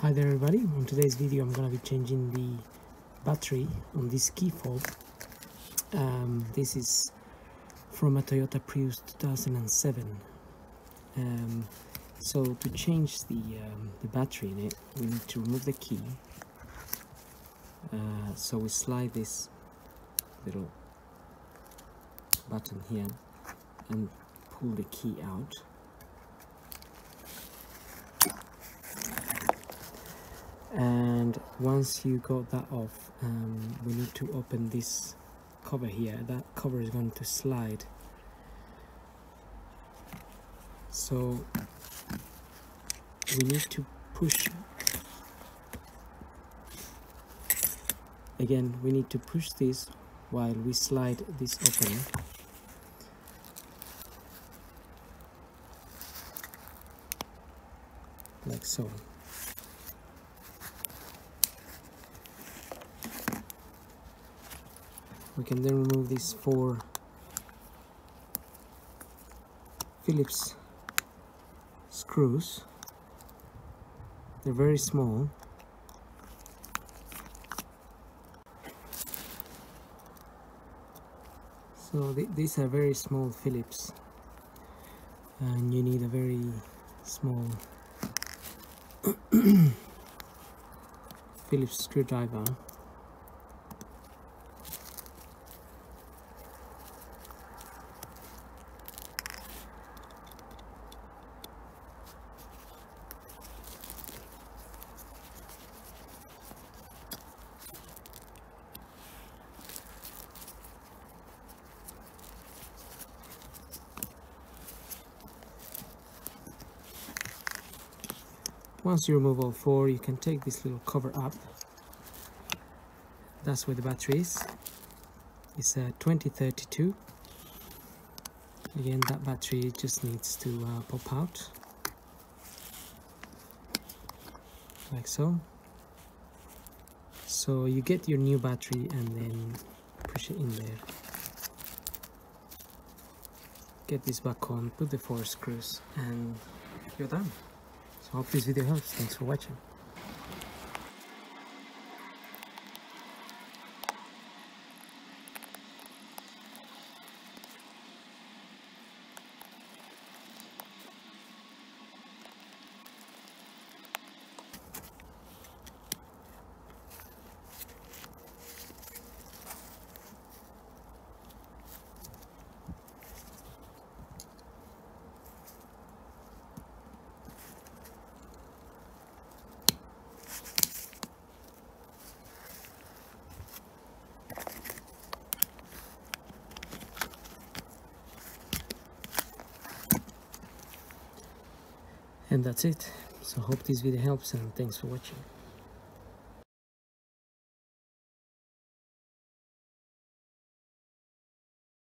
Hi there everybody, on today's video I'm going to be changing the battery on this key fob. This is from a Toyota Prius 2007. So to change the battery in it, we need to remove the key. So we slide this little button here and pull the key out. And once you got that off, we need to open this cover here. That cover is going to slide, so we need to push again. We need to push this while we slide this open. Like so. We can then remove these 4 Phillips screws. They're very small. So these are very small Phillips, and you need a very small Phillips screwdriver. Once you remove all 4, you can take this little cover up. That's where the battery is. It's a 2032. Again, that battery just needs to pop out. Like so. So you get your new battery and then push it in there. Get this back on, put the 4 screws, and you're done. So I hope this video helps. Thanks for watching. And that's it. So hope this video helps, and thanks for watching.